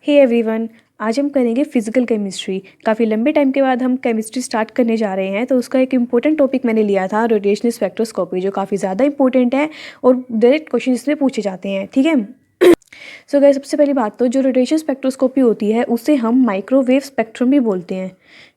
Hey everyone, आज हम करेंगे फिजिकल केमिस्ट्री। काफ़ी लंबे टाइम के बाद हम केमिस्ट्री स्टार्ट करने जा रहे हैं, तो उसका एक इम्पोर्टेंट टॉपिक मैंने लिया था रोटेशनल स्पेक्ट्रोस्कोपी, जो काफ़ी ज़्यादा इंपॉर्टेंट है और डायरेक्ट क्वेश्चन इसमें पूछे जाते हैं। ठीक है। सो गाइस, सबसे पहली बात तो जो रोटेशनल स्पेक्ट्रोस्कोपी होती है उसे हम माइक्रोवेव स्पेक्ट्रम भी बोलते हैं।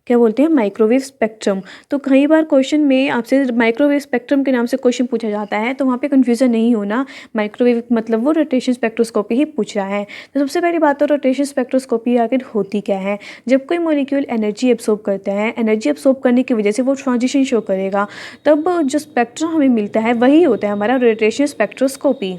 क्या बोलते हैं? Microwave spectrum. तो कई बार क्वेश्चन में आपसे माइक्रोवेव स्पेक्ट्रम के नाम से क्वेश्चन पूछा जाता है, तो वहाँ पे कन्फ्यूज़न नहीं होना, माइक्रोवेव मतलब वो रोटेशन स्पेक्ट्रोस्कोपी ही पूछ रहा है। तो सबसे पहली बात तो रोटेशन स्पेक्ट्रोस्कोपी आखिर होती क्या है? जब कोई मॉलिक्यूल एनर्जी एब्सॉर्ब करता है, एनर्जी एब्सॉर्ब करने की वजह से वो ट्रांजिशन शो करेगा, तब जो स्पेक्ट्रम हमें मिलता है वही होता है हमारा रोटेशन स्पेक्ट्रोस्कोपी।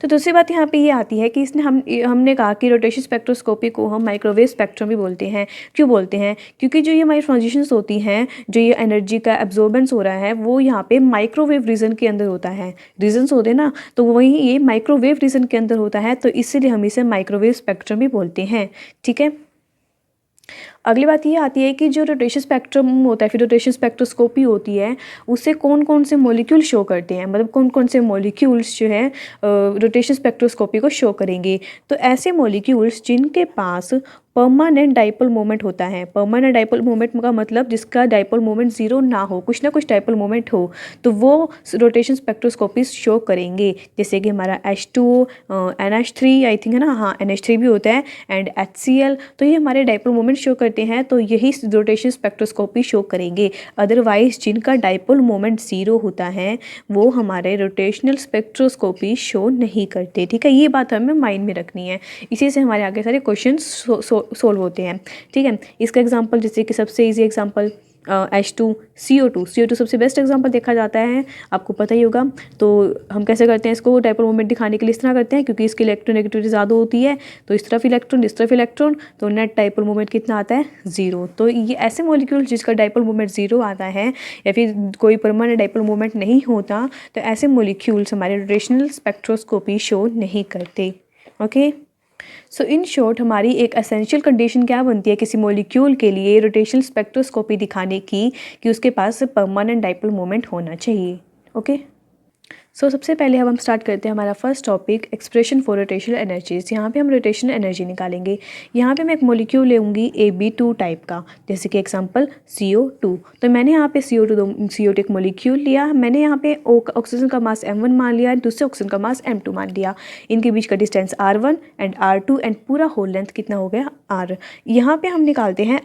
तो दूसरी बात यहाँ पे ये आती है कि इसने हमने कहा कि रोटेशन स्पेक्ट्रोस्कोपी को हम माइक्रोवेव स्पेक्ट्रम भी बोलते हैं। क्यों बोलते हैं? क्योंकि जो ये हमारी ट्रांजिशंस होती हैं, जो ये एनर्जी का एब्जॉर्बेंस हो रहा है, वो यहाँ पे माइक्रोवेव रीजन के अंदर होता है। रीजन्स होते हैं ना, तो वही ये माइक्रोवेव रीजन के अंदर होता है, तो इसीलिए हम इसे माइक्रोवेव स्पेक्ट्रम भी बोलते हैं। ठीक है। अगली बात ये आती है कि जो रोटेशन स्पेक्ट्रम होता है, फिर रोटेशन स्पेक्ट्रोस्कोपी होती है, उससे कौन कौन से मॉलिक्यूल शो करते हैं, मतलब कौन कौन से मॉलिक्यूल्स जो है रोटेशन स्पेक्ट्रोस्कोपी को शो करेंगे। तो ऐसे मॉलिक्यूल्स जिनके पास परमानेंट डाइपोल मोमेंट होता है। परमानेंट डाइपोल मोमेंट का मतलब जिसका डाइपोल मोमेंट ज़ीरो ना हो, कुछ ना कुछ डाइपोल मोमेंट हो, तो वो रोटेशन स्पेक्ट्रोस्कोपी शो करेंगे। जैसे कि हमारा H2O, NH3 आई थिंक है ना, हाँ NH3 भी होता है, एंड HCl। तो ये हमारे डाइपोल मोमेंट शो करते हैं, तो यही रोटेशन स्पेक्ट्रोस्कोपी शो करेंगे। अदरवाइज जिनका डाइपोल मोमेंट ज़ीरो होता है वो हमारे रोटेशनल स्पेक्ट्रोस्कोपी शो नहीं करते। ठीक है, ये बात हमें माइंड में रखनी है। इसी से हमारे आगे सारे क्वेश्चन सोल्व होते हैं। ठीक है। इसका एग्जांपल, जैसे कि सबसे इजी एग्जांपल H2CO2 सबसे बेस्ट एग्जांपल देखा जाता है, आपको पता ही होगा। तो हम कैसे करते हैं इसको? डाइपोल मोमेंट दिखाने के लिए इस तरह करते हैं, क्योंकि इसकी इलेक्ट्रोनेगेटिविटी ज़्यादा होती है, तो इस तरफ इलेक्ट्रॉन इस तरफ इलेक्ट्रॉन, तो नेट डाइपोल मोमेंट कितना आता है? ज़ीरो। तो ये ऐसे मॉलिक्यूल जिसका डाइपोल मोमेंट ज़ीरो आता है, या फिर कोई परमानेंट डाइपोल मोमेंट नहीं होता, तो ऐसे मॉलिक्यूल्स हमारे रोटेशनल स्पेक्ट्रोस्कोपी शो नहीं करते। ओके। सो इन शॉर्ट हमारी एक एसेंशियल कंडीशन क्या बनती है किसी मॉलिक्यूल के लिए रोटेशनल स्पेक्ट्रोस्कोपी दिखाने की, कि उसके पास परमानेंट डाइपोल मोमेंट होना चाहिए। ओके। सो सबसे पहले अब हम स्टार्ट करते हैं हमारा first topic, expression for rotational energies. यहाँ पे हम रोटेशनल एनर्जी निकालेंगे। यहाँ पे मैं एक मॉलिक्यूल लेंगी Ab2 टाइप का, जैसे कि एग्जांपल CO2। तो मैंने यहाँ पे CO2 एक मॉलिक्यूल लिया, मैंने यहाँ पे ऑक्सीजन का मास M1 मान लिया, दूसरे ऑक्सीजन का मास M2 मान लिया। इनके बीच का distance R1 and R2 and पूरा होल लेंथ कितना हो गया? R। यहाँ पे हम निकालते हैं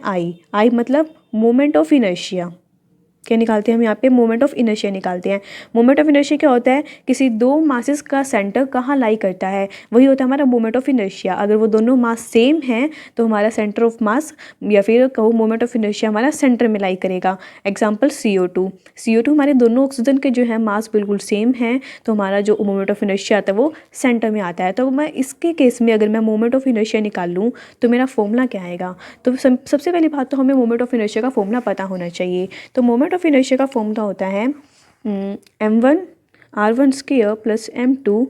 I मतलब मोमेंट ऑफ इनर्शिया। क्या निकालते हैं हम? यहाँ पे मोमेंट ऑफ इनर्शिया निकालते हैं। मोमेंट ऑफ इनर्शिया क्या होता है? किसी दो मासेस का सेंटर कहाँ लाई करता है, वही होता है हमारा मोमेंट ऑफ इनर्शिया। अगर वो दोनों मास सेम हैं तो हमारा सेंटर ऑफ मास, या फिर कहो मोमेंट ऑफ इनर्शिया, हमारा सेंटर में लाई करेगा। एग्जाम्पल CO2 हमारे दोनों ऑक्सीजन के जो है मास बिल्कुल सेम हैं, तो हमारा जो मोमेंट ऑफ इनर्शिया आता है वो सेंटर में आता है। तो मैं इसके केस में अगर मैं मोमेंट ऑफ इनर्शिया निकाल लूँ तो मेरा फॉर्मूला क्या आएगा? तो सबसे पहली बात तो हमें मोमेंट ऑफ इनर्शिया का फॉर्मूला पता होना चाहिए। तो मोमेंट ऑफ इनर्शिया का फॉर्मूला होता है M1 R1 square plus M2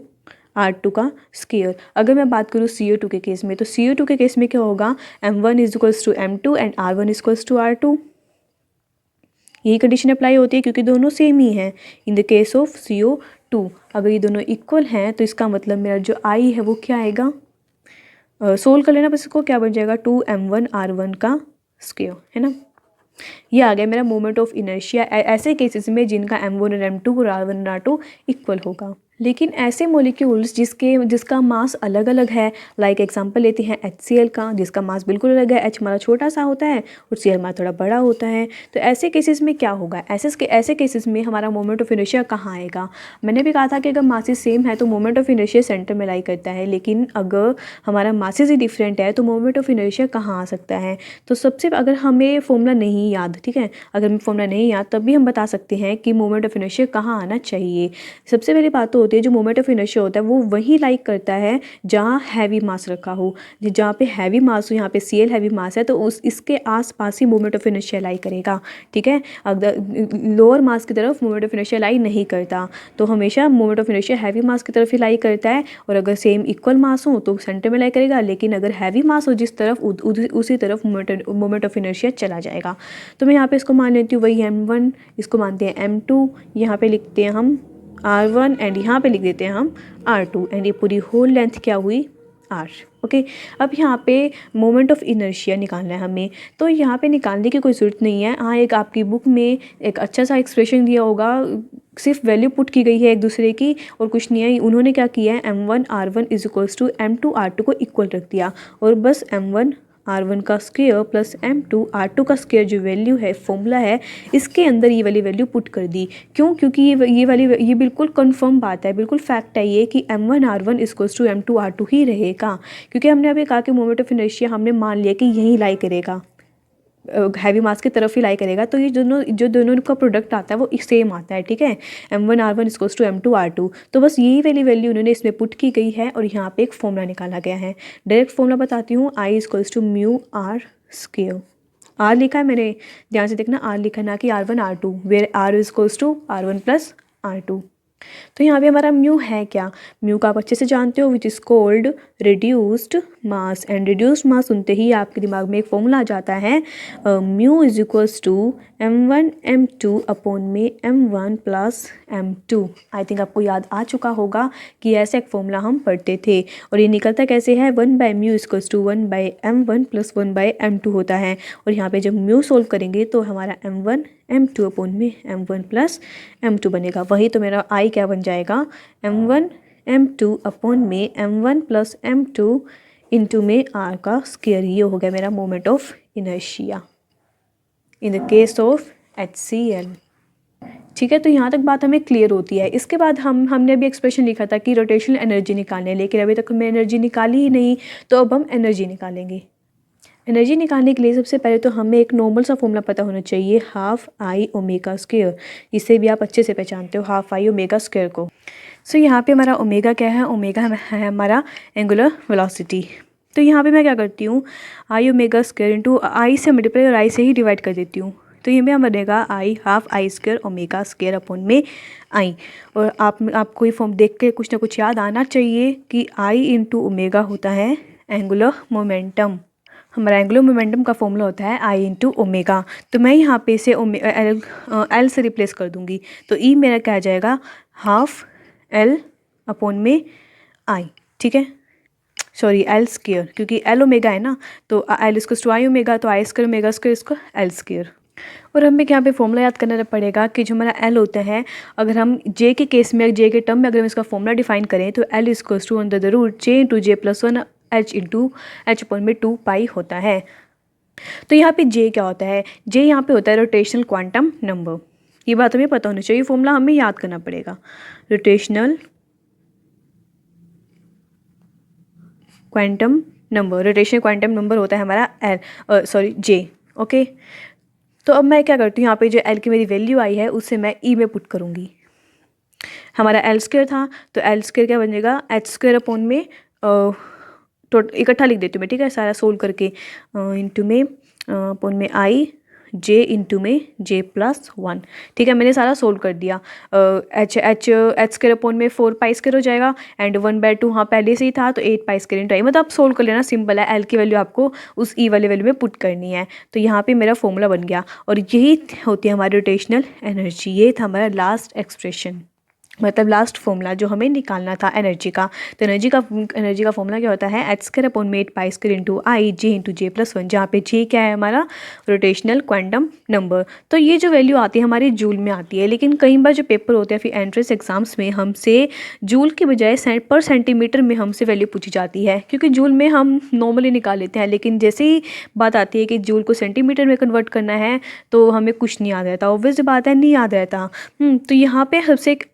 R2 का स्क्वायर। अगर मैं बात करूँ CO2 के केस में, तो CO2 के केस में क्या होगा? M1 is equals to M2 and R1 is equals to R2। यही कंडीशन अप्लाई होती है क्योंकि दोनों सेम ही हैं। In the case of CO2 अगर ये दोनों इक्वल हैं, तो इसका मतलब मेरा जो I है वो क्या आएगा? सोल्व कर लेना बस इसको, क्या बन जाएगा? 2M1 R1 का स्क्वायर, है ना। ये आ गया मेरा मोमेंट ऑफ इनर्शिया ऐसे केसेस में जिनका M1 और M2 और R1 और R2 इक्वल होगा। लेकिन ऐसे मॉलिक्यूल्स जिसका मास अलग अलग है, लाइक एग्जांपल लेते हैं HCl का, जिसका मास बिल्कुल अलग है। H हमारा छोटा सा होता है और Cl हमारा थोड़ा बड़ा होता है। तो ऐसे केसेस में क्या होगा? ऐसे केसेस में हमारा मोमेंट ऑफ इनर्शिया कहाँ आएगा? मैंने भी कहा था कि अगर मासेस सेम है तो मोमेंट ऑफ इनर्शिया सेंटर में लाई करता है, लेकिन अगर हमारा मासेस ही डिफरेंट है तो मोमेंट ऑफ इनर्शिया कहाँ आ सकता है? तो सबसे अगर हमें फॉर्मूला नहीं याद, ठीक है, अगर हमें फॉर्मूला नहीं याद तब भी हम बता सकते हैं कि मोमेंट ऑफ इनर्शिया कहाँ आना चाहिए। सबसे पहली बात तो होती है जो मोमेंट ऑफ इनर्शिया होता है वो वही लाइक करता है जहाँ हैवी मास रखा हो। जहाँ पे हैवी मास हो, यहाँ पे Cl हैवी मास है, तो इसके आसपास ही मोमेंट ऑफ इनर्शिया लाई करेगा। ठीक है। अगर लोअर मास की तरफ मोमेंट ऑफ इनर्शिया लाई नहीं करता, तो हमेशा मोमेंट ऑफ इनर्शिया हैवी मास की तरफ ही लाई करता है। और अगर सेम इक्वल मास हो तो सेंटर में लाई करेगा, लेकिन अगर हैवी मास हो जिस तरफ, उसी तरफ मोमेंट ऑफ इनर्शिया चला जाएगा। तो मैं यहाँ पे इसको मान लेती हूँ वही M1, इसको मानते हैं M2, यहाँ पे लिखते हैं हम R1 एंड यहाँ पे लिख देते हैं हम R2 एंड ये पूरी होल लेंथ क्या हुई R। ओके, अब यहाँ पे मोमेंट ऑफ इनर्शिया निकालना है हमें, तो यहाँ पे निकालने की कोई ज़रूरत नहीं है। हाँ, एक आपकी बुक में एक अच्छा सा एक्सप्रेशन दिया होगा, सिर्फ वैल्यू पुट की गई है एक दूसरे की और कुछ नहीं है। उन्होंने क्या किया है, m1 r1 is equals to m2 r2 को इक्वल रख दिया और बस m1 r1 का स्क्वायर प्लस m2 r2 का स्क्वायर जो वैल्यू है, फॉर्मूला है, इसके अंदर ये वाली वैल्यू पुट कर दी। क्यों? क्योंकि ये बिल्कुल कंफर्म बात है, बिल्कुल फैक्ट है ये कि m1 r1 equals to m2 r2 ही रहेगा, क्योंकि हमने अभी कहा कि मोमेंट ऑफ इनर्शिया हमने मान लिया कि यही लाई करेगा, हैवी मास की तरफ ही लाई करेगा। तो ये दोनों का प्रोडक्ट आता है वो सेम आता है, ठीक है। m1 r1 equals to m2 r2, तो बस यही वाली वैल्यू उन्होंने इसमें पुट की गई है और यहाँ पे एक फॉर्मूला निकाला गया है। डायरेक्ट फॉर्मूला बताती हूँ, I equals to mu r square. R लिखा है मैंने, ध्यान से देखना, आर लिखा ना कि r1 r2, where r equals to r1 plus r2। तो यहाँ पे हमारा म्यू है क्या, म्यू का आप अच्छे से जानते हो, which is called reduced mass. And reduced mass सुनते ही आपके दिमाग में एक फॉर्मूला आ जाता है, mu is equals to m1 m2 upon में m1 plus m2। I think आपको याद आ चुका होगा कि ऐसा एक फॉर्मूला हम पढ़ते थे। और ये निकलता कैसे है, 1/μ equals to 1/m1 plus 1/m2 होता है। और यहाँ पे जब म्यू सोल्व करेंगे तो हमारा m1 m2 अपॉन में m1 प्लस m2 बनेगा। वही तो मेरा I क्या बन जाएगा, m1 m2 अपॉन में m1 प्लस m2 इंटू में r का स्क्वायर। ये हो गया मेरा moment of inertia in the case of HCl। ठीक है, तो यहाँ तक बात हमें क्लियर होती है। इसके बाद हमने अभी एक्सप्रेशन लिखा था कि रोटेशनल एनर्जी निकालने, लेकिन अभी तक हमने एनर्जी निकाली ही नहीं, तो अब हम एनर्जी निकालेंगे। एनर्जी निकालने के लिए सबसे पहले तो हमें एक नॉर्मल सा फॉर्मूला पता होना चाहिए, हाफ आई ओमेगा स्क्वायर। इसे भी आप अच्छे से पहचानते हो, हाफ आई ओमेगा स्क्वायर को। सो यहाँ पे हमारा ओमेगा क्या है, ओमेगा है हमारा एंगुलर वेलोसिटी। तो यहाँ पे मैं क्या करती हूँ, आई ओमेगा स्क्वायर इंटू आई से मल्टीप्लाई और आई से ही डिवाइड कर देती हूँ। तो ये में बनेगा I half I square omega square upon में आई। और आपको ये फॉर्म देख के कुछ ना कुछ याद आना चाहिए कि आई इंटू ओमेगा होता है एंगुलर मोमेंटम। हमारा एंगुलर मोमेंटम का फॉर्मूला होता है आई इंटू ओमेगा। तो मैं यहाँ पे इसे एल से रिप्लेस कर दूँगी, तो ई मेरा क्या आ जाएगा, हाफ एल अपॉन में आई। ठीक है, सॉरी एल स्क्वायर, क्योंकि एल ओमेगा है ना, तो एल इसको टू आई ओमेगा, तो आई स्क्वायर ओमेगा स्क्वायर इसको एल स्क्वायर। और हमें यहाँ पे फॉर्मूला याद करना पड़ेगा कि जो हमारा एल होता है, अगर हम जे के केस में, जे के टर्म में अगर हम इसका फॉर्मूला डिफाइन करें तो L equals to under the root j into J plus 1 h into h upon में 2 पाई होता है। तो यहाँ पे जे क्या होता है, जे यहाँ पे होता है रोटेशनल क्वांटम नंबर। ये बात हमें पता होनी चाहिए, फॉर्मूला हमें याद करना पड़ेगा। Rotational quantum number, rotational quantum number होता है हमारा एल, सॉरी जे। ओके, तो अब मैं क्या करती हूँ, यहाँ पे जो एल की मेरी वैल्यू आई है उससे मैं ई में पुट करूँगी। हमारा एल स्क्वायर था, तो एल स्क्वायर क्या बनेगा, एच स्क्वायर अपॉन में इकट्ठा लिख देती हूँ मैं, ठीक है, सारा सोल्व करके, इंटू में अपॉन में आई जे इंटू में जे प्लस 1। ठीक है, मैंने सारा सोल्व कर दिया। एच स्क्वायर अपॉन में 4 पाई स्क्वायर हो जाएगा एंड 1/2 हाँ पहले से ही था, तो 8 पाई स्क्वायर इंटू आई। मतलब आप सोल्व कर लेना, सिंपल है। एल की वैल्यू आपको उस ई वाले वैल्यू में पुट करनी है। तो यहाँ पे मेरा फॉर्मूला बन गया और यही होती है हमारी रोटेशनल एनर्जी। ये था हमारा लास्ट एक्सप्रेशन, मतलब लास्ट फॉर्मूला जो हमें निकालना था एनर्जी का। तो एनर्जी का फॉर्मूला क्या होता है, एच स्क्वायर अपॉन में 8 पाई स्क्वायर इंटू आई जे इंटू जे प्लस 1, जहाँ पे जे क्या है हमारा रोटेशनल क्वांटम नंबर। तो ये जो वैल्यू आती है हमारी जूल में आती है, लेकिन कई बार जो पेपर होते हैं फिर एंट्रेंस एग्जाम्स में हमसे जूल के बजाय पर सेंटीमीटर में हमसे वैल्यू पूछी जाती है, क्योंकि जूल में हम नॉर्मली निकाल लेते हैं, लेकिन जैसे ही बात आती है कि जूल को सेंटीमीटर में कन्वर्ट करना है तो हमें कुछ नहीं याद रहता। ऑब्वियस बात है, नहीं याद रहता। तो यहाँ पे सबसे एक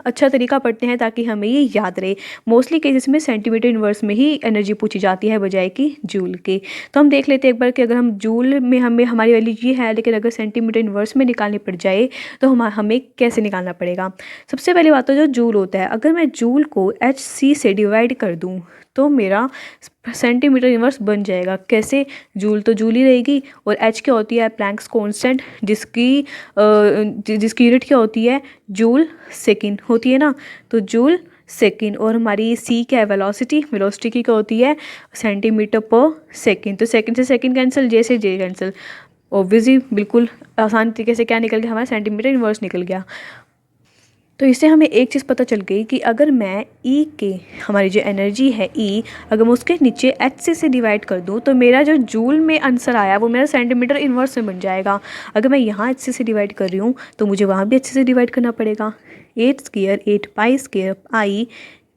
अच्छा तरीका पढ़ते हैं ताकि हमें ये याद रहे। मोस्टली केसेस में सेंटीमीटर इन्वर्स में ही एनर्जी पूछी जाती है बजाय कि जूल के। तो हम देख लेते हैं एक बार कि अगर हम जूल में हमारी वैल्यू ये है, लेकिन अगर सेंटीमीटर इन्वर्स में निकालनी पड़ जाए तो हमें कैसे निकालना पड़ेगा। सबसे पहली बात तो जो जूल होता है, अगर मैं जूल को HC से डिवाइड कर दूँ तो मेरा सेंटीमीटर इन्वर्स बन जाएगा। कैसे, जूल तो जूल ही रहेगी और एच क्या होती है, प्लैंक्स कांस्टेंट, जिसकी यूनिट क्या होती है, जूल सेकंड होती है ना, तो जूल सेकंड। और हमारी सी क्या है, वेलोसिटी की क्या होती है, सेंटीमीटर पर सेकंड। तो सेकंड से सेकंड कैंसिल, जे से जे कैंसिल। ऑब्वियसली बिल्कुल आसान तरीके से क्या निकल गया, हमारा सेंटीमीटर इन्वर्स निकल गया। तो इससे हमें एक चीज़ पता चल गई कि अगर मैं ई के, हमारी जो एनर्जी है ई, अगर मैं उसके नीचे एच से डिवाइड कर दूँ तो मेरा जो जूल में आंसर आया वो मेरा सेंटीमीटर इन्वर्स में बन जाएगा। अगर मैं यहाँ एच से डिवाइड कर रही हूँ तो मुझे वहाँ भी एच से डिवाइड करना पड़ेगा। 8 स्क्वायर 8 पाई स्क्वायर आई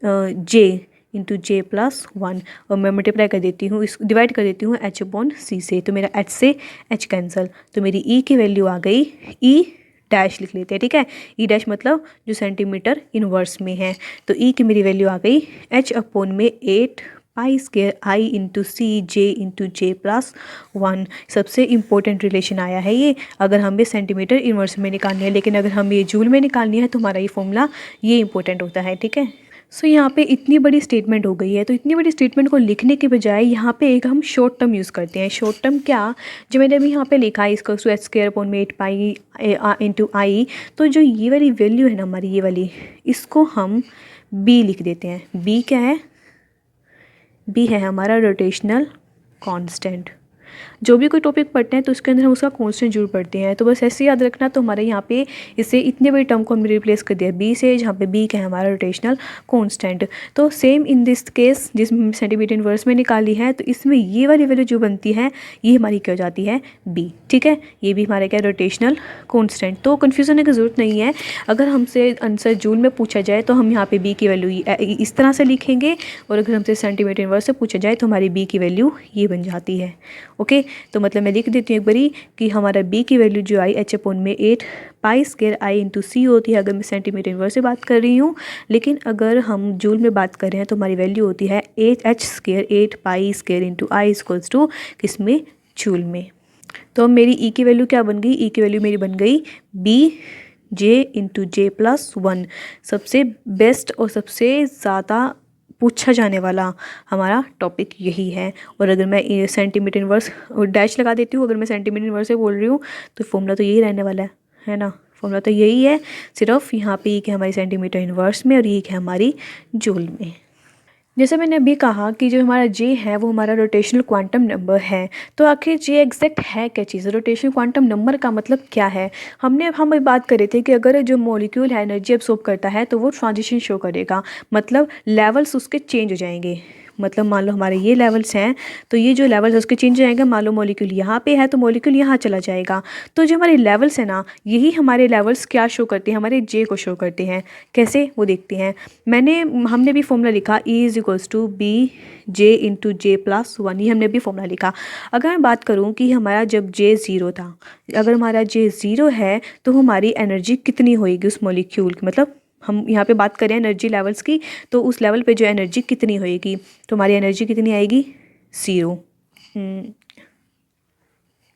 जे इंटू जे प्लस 1, और मैं मल्टीप्लाई कर देती हूँ, इस डिवाइड कर देती हूँ एच अपॉन सी से, तो मेरा एच से एच कैंसिल, तो मेरी ई की वैल्यू आ गई, ई डैश लिख लेते हैं, ठीक है। ई डैश मतलब जो सेंटीमीटर इनवर्स में है, तो ई की मेरी वैल्यू आ गई एच अपॉन में 8 पाई स्क्वायर आई इंटू सी जे इंटू जे प्लस 1। सबसे इंपॉर्टेंट रिलेशन आया है ये, अगर हमें सेंटीमीटर इनवर्स में निकालनी है, लेकिन अगर हमें ये जूल में निकालनी है तो हमारा ये फॉर्मूला ये इंपॉर्टेंट होता है, ठीक है। सो यहाँ पे इतनी बड़ी स्टेटमेंट हो गई है, तो इतनी बड़ी स्टेटमेंट को लिखने के बजाय यहाँ पे एक हम शॉर्ट टर्म यूज़ करते हैं। शॉर्ट टर्म क्या, जो मैंने अभी यहाँ पे लिखा है इसका एच स्क्वायर अपॉन में 8 पाई इंटू आई, तो जो ये वाली वैल्यू है ना हमारी, ये वाली, इसको हम बी लिख देते हैं। बी क्या है, बी है हमारा रोटेशनल कांस्टेंट। जो भी कोई टॉपिक पढ़ते हैं तो उसके अंदर हम उसका कांस्टेंट जरूर पढ़ते हैं, तो बस ऐसे याद रखना। तो हमारे यहाँ पे इससे इतने बड़ी टर्म को हमने रिप्लेस कर दिया बी से, जहाँ पे बी क्या है हमारा रोटेशनल कांस्टेंट। तो सेम इन दिस केस जिसमें सेंटीमीटर इनवर्स में निकाली है, तो इसमें ये वाली वैल्यू जो बनती है ये हमारी क्या हो जाती है, बी, ठीक है। ये भी हमारा क्या रोटेशनल कांस्टेंट, तो कन्फ्यूज़न होने की ज़रूरत नहीं है। अगर हमसे आंसर जूल में पूछा जाए तो हम यहाँ पे बी की वैल्यू इस तरह से लिखेंगे, और अगर हमसे सेंटीमीटर इनवर्स से पूछा जाए तो हमारी बी की वैल्यू ये बन जाती है। ओके, तो मतलब मैं लिख देती हूँ एक बारी कि हमारा बी की वैल्यू जो आई एच अपॉन में 8 पाई स्क्वायर आई इंटू सी होती है, अगर मैं सेंटीमीटर इनवर्स से बात कर रही हूँ। लेकिन अगर हम जूल में बात कर रहे हैं तो हमारी वैल्यू होती है 8 h square 8 pi square into I equals to किसमें, जूल में। तो मेरी ई की वैल्यू क्या बन गई, ई की वैल्यू मेरी बन गई बी जे इंटू जे प्लस 1। सबसे बेस्ट और सबसे ज़्यादा पूछा जाने वाला हमारा टॉपिक यही है। और अगर मैं सेंटीमीटर इनवर्स डैश लगा देती हूँ, अगर मैं सेंटीमीटर इनवर्स से बोल रही हूँ तो फॉर्मूला तो यही रहने वाला है ना, फॉर्मूला तो यही है, सिर्फ यहाँ पे एक है हमारी सेंटीमीटर इनवर्स में और एक है हमारी जूल में। जैसे मैंने अभी कहा कि जो हमारा जे है वो हमारा रोटेशनल क्वांटम नंबर है, तो आखिर जे एग्जैक्ट है क्या चीज़, रोटेशनल क्वांटम नंबर का मतलब क्या है। हम अभी बात कर रहे थे कि अगर जो मॉलिक्यूल है एनर्जी एब्सॉर्ब करता है तो वो ट्रांजिशन शो करेगा, मतलब लेवल्स उसके चेंज हो जाएंगे। मतलब मान लो हमारे ये लेवल्स हैं, तो ये जो लेवल्स उसके चेंज हो जाएंगे। मान लो मॉलिक्यूल यहाँ पे है तो मॉलिक्यूल यहाँ चला जाएगा। तो जो हमारे लेवल्स हैं ना, यही हमारे लेवल्स क्या शो करते हैं, हमारे जे को शो करते हैं। कैसे, वो देखते हैं। हमने भी फॉर्मूला लिखा E is equals to B J into J plus 1, ये हमने भी फॉर्मूला लिखा। अगर मैं बात करूँ कि हमारा जब जे ज़ीरो था, अगर हमारा जे ज़ीरो है तो हमारी एनर्जी कितनी होएगी उस मॉलिक्यूल की, मतलब हम यहाँ पे बात करें एनर्जी लेवल्स की, तो उस लेवल पे जो एनर्जी कितनी होएगी, तो हमारी एनर्जी कितनी आएगी, 0।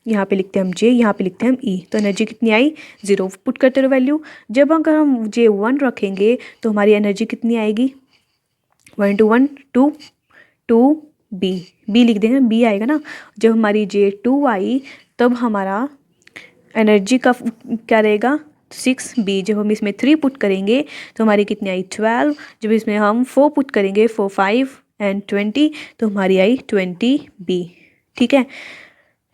यहाँ पे लिखते हैं हम जे, यहाँ पे लिखते हैं हम ई, तो एनर्जी कितनी आई, 0। पुट करते रहो वैल्यू। जब अगर हम जे 1 रखेंगे तो हमारी एनर्जी कितनी आएगी, 1 इंटू 1 2 बी लिख देंगे, बी आएगा ना। जब हमारी जे 2 आई तब हमारा एनर्जी का क्या रहेगा, 6 बी। जब हम इसमें 3 पुट करेंगे तो हमारी कितनी आई, 12। जब इसमें हम 4 पुट करेंगे, 4 5 एंड 20, तो हमारी आई 20 बी, ठीक है।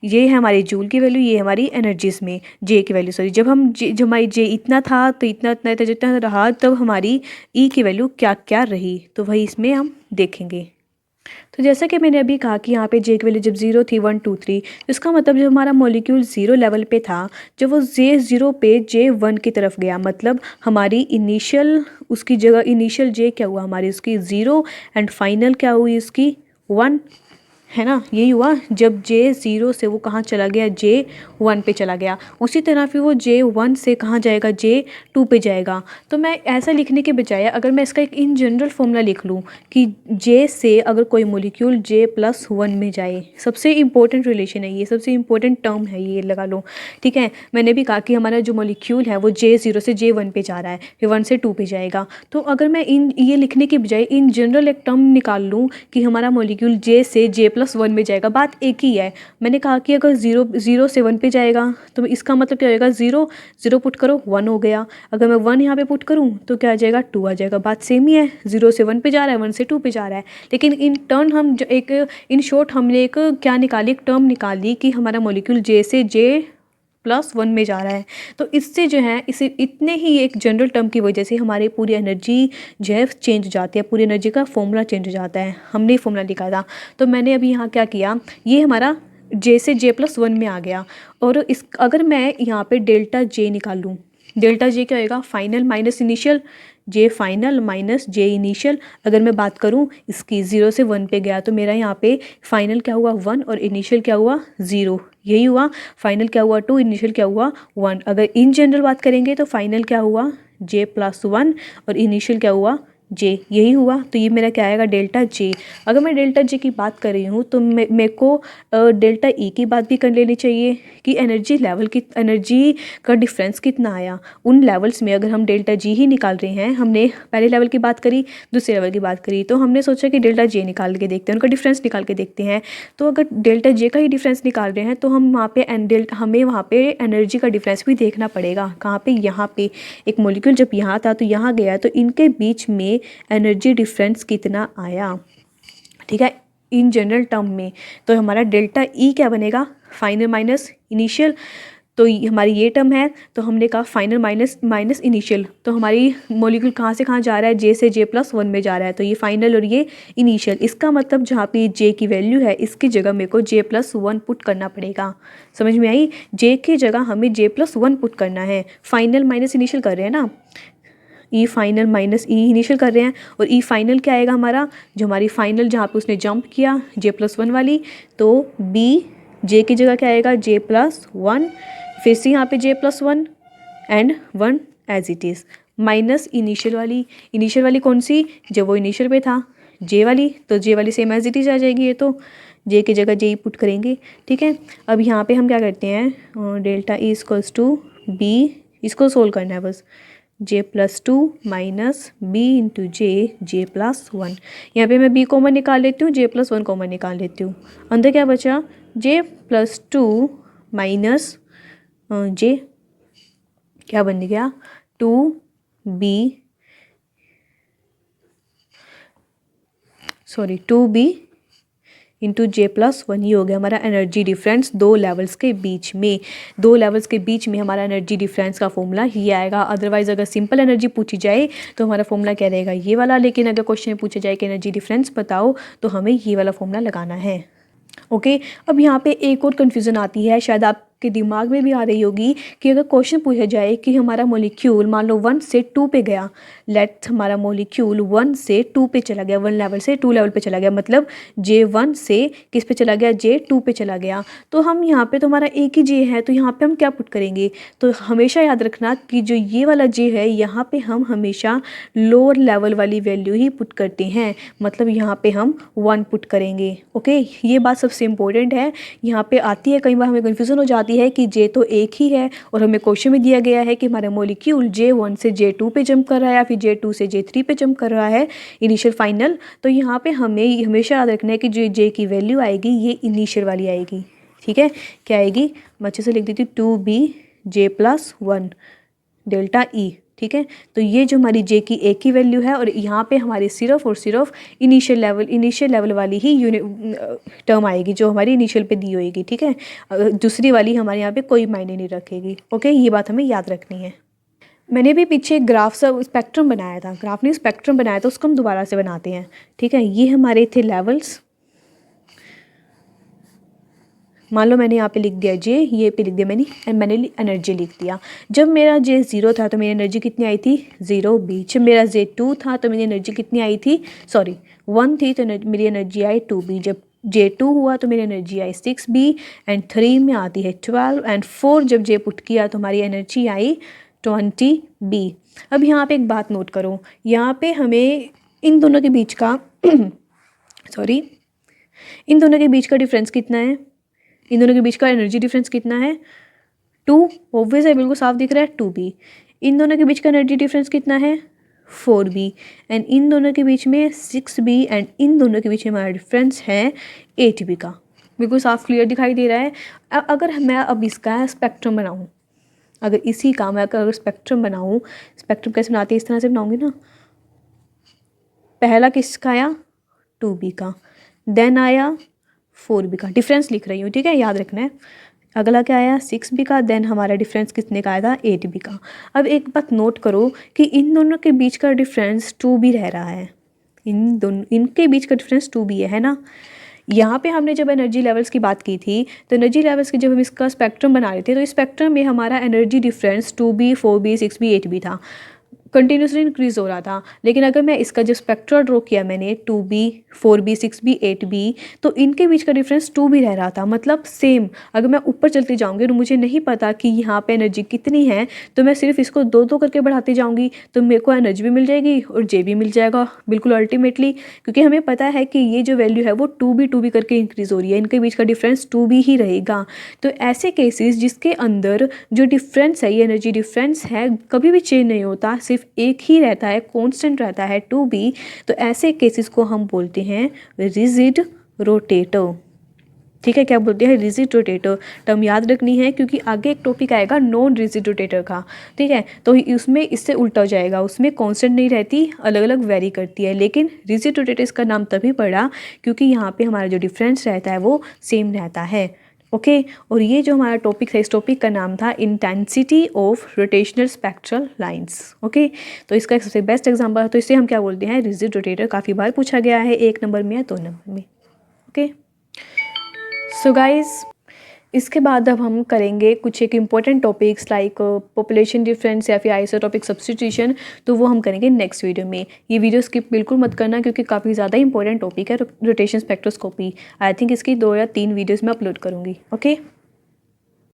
ये है हमारी जूल की वैल्यू, ये हमारी एनर्जीज में जे की वैल्यू। सॉरी, जब हमारी जे इतना था तो इतना जितना रहा, तब हमारी ई की वैल्यू क्या क्या रही, तो वही इसमें हम देखेंगे। तो जैसा कि मैंने अभी कहा कि यहाँ पे जे की वैल्यू जब 0 थी 1 2 3, तो इसका मतलब जब हमारा मॉलिक्यूल 0 लेवल पे था, जब वो जे 0 पे जे 1 की तरफ गया, मतलब हमारी इनिशियल उसकी जगह इनिशियल जे क्या हुआ, हमारी उसकी 0 एंड फाइनल क्या हुई उसकी 1, है ना। यही हुआ जब जे 0 से वो कहाँ चला गया, जे 1 पे चला गया। उसी तरह फिर वो जे 1 से कहाँ जाएगा, जे 2 पे जाएगा। तो मैं ऐसा लिखने के बजाय अगर मैं इसका एक इन जनरल फॉर्मूला लिख लूँ कि जे से अगर कोई मॉलिक्यूल जे प्लस 1 में जाए, सबसे इंपॉर्टेंट रिलेशन है ये, सबसे इंपॉर्टेंट टर्म है ये, लगा लो, ठीक है। मैंने भी कहा कि हमारा जो मॉलिक्यूल है वो जे 0 से जे 1 पे जा रहा है, फिर 1 से 2 पे जाएगा। तो अगर मैं ये लिखने के बजाय इन जनरल एक टर्म निकाल लूँ कि हमारा मॉलिक्यूल जे से जे प्लस 1 में जाएगा, बात एक ही है। मैंने कहा कि अगर 0 से 1 पे जाएगा तो इसका मतलब क्या होएगा, 0 पुट करो 1 हो गया। अगर मैं 1 यहाँ पे पुट करूँ तो क्या आ जाएगा, 2 आ जाएगा। बात सेम ही है, 0 से 1 पे जा रहा है, 1 से 2 पे जा रहा है। लेकिन इन टर्न हम इन शॉर्ट हमने एक क्या निकाली, एक टर्म निकाली कि हमारा मॉलिक्यूल जे से जे +1 में जा रहा है। तो इससे जो है इसे इतने ही एक जनरल टर्म की वजह से हमारी पूरी एनर्जी जो है चेंज हो जाती है, पूरी एनर्जी का फॉर्मूला चेंज हो जाता है। हमने फॉर्मूला लिखा था, तो मैंने अभी यहाँ क्या किया, ये हमारा जे से J+1 में आ गया। और इस अगर मैं यहाँ पे डेल्टा जे निकाल लूँ, डेल्टा जे क्या होएगा, फाइनल माइनस इनिशियल, जे फाइनल माइनस जे इनिशियल। अगर मैं बात करूँ इसकी 0 से 1 पे गया, तो मेरा यहाँ पे फाइनल क्या हुआ 1 और इनिशियल क्या हुआ 0, यही हुआ। फाइनल क्या हुआ 2, इनिशियल क्या हुआ 1। अगर इन जनरल बात करेंगे तो फाइनल क्या हुआ J+1 और इनिशियल क्या हुआ जे, यही हुआ। तो ये मेरा क्या आएगा डेल्टा जे। अगर मैं डेल्टा जे की बात कर रही हूँ तो मेरे को डेल्टा ई की बात भी कर लेनी चाहिए कि एनर्जी लेवल की, एनर्जी का डिफरेंस कितना आया उन लेवल्स में। अगर हम डेल्टा जी ही निकाल रहे हैं, हमने पहले लेवल की बात करी, दूसरे लेवल की बात करी, तो हमने सोचा कि डेल्टा जे निकाल के देखते हैं, उनका डिफरेंस निकाल के देखते हैं। तो अगर डेल्टा जे का ही डिफरेंस निकाल रहे हैं तो हम वहाँ पे हमें वहाँ पे एनर्जी का डिफरेंस भी देखना पड़ेगा। कहाँ पे, यहाँ पे एक मॉलिक्यूल जब यहाँ था तो यहाँ गया, तो इनके बीच में एनर्जी डिफरेंस कितना आया, ठीक है, इन जनरल टर्म में। तो हमारा डेल्टा ई क्या बनेगा, फाइनल माइनस इनिशियल। तो हमारी ये टर्म है, तो हमने कहा फाइनल माइनस इनिशियल। तो हमारी मॉलिक्यूल कहाँ से कहाँ जा रहा है, जे से J+1 में जा रहा है। तो ये फाइनल और ये इनिशियल। इसका मतलब जहाँ पे जे की वैल्यू है, इसकी जगह मेरे को J+1 पुट करना पड़ेगा। समझ में आई, जे की जगह हमें J+1 पुट करना है। फाइनल माइनस इनिशियल कर रहे हैं ना, ई फाइनल माइनस ई इनिशियल कर रहे हैं। और ई फाइनल क्या आएगा हमारा, जो हमारी फाइनल जहाँ पे उसने जंप किया J+1 वाली, तो बी जे की जगह क्या आएगा J+1, फिर से यहाँ पे J+1 and 1 as it is, minus initial वाली कौन सी, जब वो इनिशियल पे था जे वाली, तो जे वाली सेम एज इट इज़ आ जाएगी। ये तो जे की जगह जे ही पुट करेंगे, ठीक है। अब यहाँ पे हम क्या करते हैं, delta E equals to B, इसको सोल्व करना है बस, J+2 minus B into J+1। यहाँ पे मैं b कॉमन निकाल लेती हूँ, J+1 कॉमन निकाल लेती हूँ। अंदर क्या बचा, J+2 माइनस J, क्या बन गया 2b इंटू J+1। ये हो गया हमारा एनर्जी डिफरेंस दो लेवल्स के बीच में। दो लेवल्स के बीच में हमारा एनर्जी डिफरेंस का फॉर्मूला ही आएगा। अदरवाइज अगर सिंपल एनर्जी पूछी जाए तो हमारा फॉर्मूला क्या रहेगा, ये वाला। लेकिन अगर क्वेश्चन में पूछा जाए कि एनर्जी डिफरेंस बताओ, तो हमें ये वाला फॉर्मूला लगाना है। ओके, अब यहाँ पे एक और कन्फ्यूज़न आती है, शायद आपके दिमाग में भी आ रही होगी, कि अगर क्वेश्चन पूछा जाए कि हमारा मॉलिक्यूल मान लो 1 से 2 पे गया, लेट हमारा मॉलिक्यूल 1 से 2 पे चला गया, 1 लेवल से 2 लेवल पे चला गया, मतलब J1 से किस पे चला गया, J2 पे चला गया। तो हम यहाँ पे तो हमारा एक ही J है, तो यहाँ पे हम क्या पुट करेंगे, तो हमेशा याद रखना कि जो ये वाला J है, यहाँ पे हम हमेशा लोअर लेवल वाली वैल्यू ही पुट करते हैं, मतलब यहाँ पे हम 1 पुट करेंगे। ओके, ये बात सबसे इम्पोर्टेंट है, यहाँ पे आती है, कई बार हमें कन्फ्यूज़न हो जाती है कि J तो एक ही है और हमें क्वेश्चन में दिया गया है कि हमारा मॉलिक्यूल J1 से J2 पे जंप कर रहा है या फिर J2 से J3 पे जंप कर रहा है, इनिशियल फाइनल। तो यहाँ पे हमें हमेशा याद रखना है कि जो J की वैल्यू आएगी ये इनिशियल वाली आएगी, ठीक है। क्या आएगी, मैं अच्छे से लिख देती हूँ, 2b J+1 डेल्टा ई, ठीक है। तो ये जो हमारी J की एक ही वैल्यू है और यहाँ पे हमारी सिर्फ और सिर्फ इनिशियल लेवल वाली ही टर्म आएगी जो हमारी इनिशियल पे दी होएगी, ठीक है। दूसरी वाली हमारे यहाँ पे कोई मायने नहीं रखेगी। ओके, ये बात हमें याद रखनी है। मैंने भी पीछे एक ग्राफ सा स्पेक्ट्रम बनाया था, ग्राफ नहीं स्पेक्ट्रम बनाया था, उसको हम दोबारा से बनाते हैं, ठीक है। ये हमारे थे लेवल्स, मान लो मैंने यहाँ पे लिख दिया J, ये पे लिख दिया मैंने एनर्जी लिख दिया। जब मेरा J 0 था तो मेरी एनर्जी कितनी आई थी 0b। जब मेरा J2 था तो मेरी एनर्जी कितनी आई थी, 1 थी, तो मेरी एनर्जी आई 2b। जब J2 हुआ तो मेरी एनर्जी आई 6b एंड 3 में आती है 12 एंड 4 जब J पुट किया तो हमारी एनर्जी आई 20b। अब यहाँ पे एक बात नोट करो, यहाँ पे हमें इन दोनों के बीच का इन दोनों के बीच का डिफरेंस कितना है, इन दोनों के बीच का एनर्जी डिफरेंस कितना है 2, ऑब्वियस है, बिल्कुल साफ दिख रहा है 2b। इन दोनों के बीच का एनर्जी डिफरेंस कितना है 4b एंड इन दोनों के बीच में 6b एंड इन दोनों के बीच में हमारा डिफरेंस है 8b का। बिल्कुल साफ क्लियर दिखाई दे रहा है। अगर मैं अब इसका स्पेक्ट्रम बनाऊँ, अगर इसी का मैं अगर स्पेक्ट्रम बनाऊँ, स्पेक्ट्रम कैसे बनाती है, इस तरह से बनाऊँगी ना, पहला किसका आया 2b का, देन आया 4b का, डिफरेंस लिख रही हूँ, ठीक है, याद रखना है। अगला क्या आया 6B का, देन हमारा डिफरेंस कितने का आया था 8B का। अब एक बात नोट करो कि इन दोनों के बीच का डिफरेंस 2B रह रहा है, इनके बीच का डिफरेंस 2B है ना। यहाँ पे हमने जब एनर्जी लेवल्स की बात की थी तो एनर्जी लेवल्स की जब हम इसका स्पेक्ट्रम बना रहे थे तो इस स्पेक्ट्रम में हमारा energy difference 2B 4B 6B 8B था, कंटिन्यूसली इंक्रीज हो रहा था। लेकिन अगर मैं इसका जो स्पेक्ट्रा ड्रॉ किया मैंने 2B 4B 6B 8B, तो इनके बीच का डिफरेंस 2B रह रहा था, मतलब सेम। अगर मैं ऊपर चलती जाऊँगी और मुझे नहीं पता कि यहाँ पे एनर्जी कितनी है तो मैं सिर्फ इसको 2 करके बढ़ाती जाऊँगी तो मेरे को एनर्जी भी मिल जाएगी और जे भी मिल जाएगा बिल्कुल अल्टीमेटली, क्योंकि हमें पता है कि ये जो वैल्यू है वो 2B करके इंक्रीज़ हो रही है, इनके बीच का डिफरेंस 2B ही रहेगा। तो ऐसे केसेस जिसके अंदर जो डिफरेंस है, ये एनर्जी डिफरेंस है, कभी भी चेंज नहीं होता, सिर्फ एक ही रहता है, कांस्टेंट रहता है 2B, तो ऐसे केसेस को हम बोलते हैं रिजिड रोटेटर। ठीक है, क्या बोलते हैं रिजिड रोटेटर। टर्म याद रखनी है क्योंकि आगे एक टॉपिक आएगा नॉन रिजिड रोटेटर का, ठीक है, तो उसमें इससे उल्टा हो जाएगा, उसमें कांस्टेंट नहीं रहती, अलग अलग वेरी करती है। लेकिन रिजिड रोटेटर इसका नाम तभी पड़ा क्योंकि यहाँ पे हमारा जो डिफरेंस रहता है वो सेम रहता है। ओके और ये जो हमारा टॉपिक था, इस टॉपिक का नाम था intensity of rotational spectral lines. Okay तो इसका एक सबसे बेस्ट एग्जांपल है, तो इसे हम क्या बोलते हैं रिजिड रोटेटर। काफ़ी बार पूछा गया है, 1 नंबर में या 2 नंबर में। ओके सो गाइज इसके बाद अब हम करेंगे कुछ एक important topics like population difference या फिर आइसोटॉपिक सब्स्टिट्यूशन, तो वो हम करेंगे नेक्स्ट वीडियो में। ये वीडियो स्किप बिल्कुल मत करना क्योंकि काफ़ी ज़्यादा इंपॉर्टेंट टॉपिक है रोटेशन स्पेक्ट्रोस्कोपी। आई थिंक इसकी 2 या 3 वीडियोज़ मैं अपलोड करूँगी। ओके